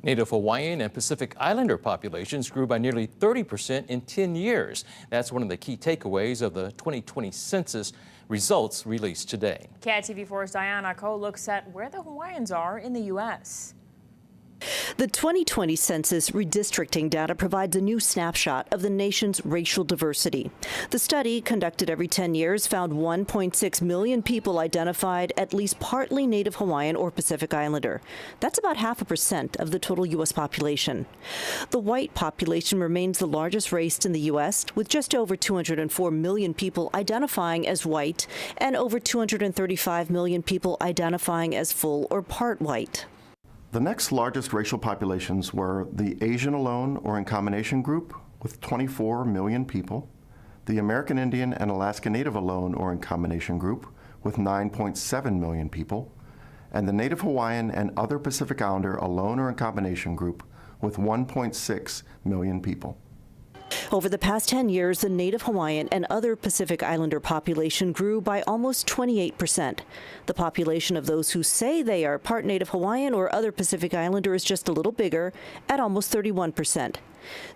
Native Hawaiian and Pacific Islander populations grew by nearly 30% in 10 years. That's one of the key takeaways of the 2020 census results released today. KITV4's Diane looks at where the Hawaiians are in the U.S. The 2020 census redistricting data provides a new snapshot of the nation's racial diversity. The study, conducted every 10 years, found 1.6 million people identified at least partly Native Hawaiian or Pacific Islander. That's about 0.5% of the total U.S. population. The white population remains the largest race in the U.S., with just over 204 million people identifying as white and over 235 million people identifying as full or part white. The next largest racial populations were the Asian alone or in combination group with 24 million people, the American Indian and Alaska Native alone or in combination group with 9.7 million people, and the Native Hawaiian and other Pacific Islander alone or in combination group with 1.6 million people. Over the past 10 years, the Native Hawaiian and other Pacific Islander population grew by almost 28%. The population of those who say they are part Native Hawaiian or other Pacific Islander is just a little bigger, at almost 31%.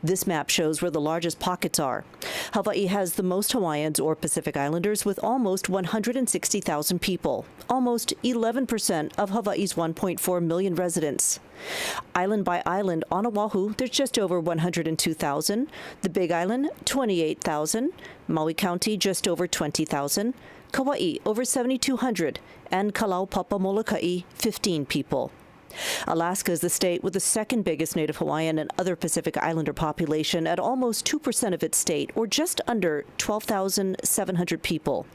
This map shows where the largest pockets are. Hawaii has the most Hawaiians or Pacific Islanders with almost 160,000 people, almost 11% of Hawaii's 1.4 million residents. Island by island on Oahu, there's just over 102,000. The Big Island, 28,000. Maui County, just over 20,000. Kauai, over 7,200. And Kalaupapa Molokai, 15 people. Alaska is the state with the second biggest Native Hawaiian and other Pacific Islander population at almost 2% of its state, or just under 12,700 people.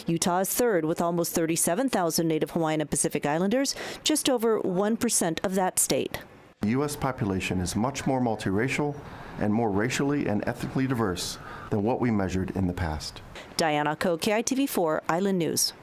Utah is third with almost 37,000 Native Hawaiian and Pacific Islanders, just over 1% of that state. The U.S. population is much more multiracial and more racially and ethnically diverse than what we measured in the past. Diane, KITV4 Island News.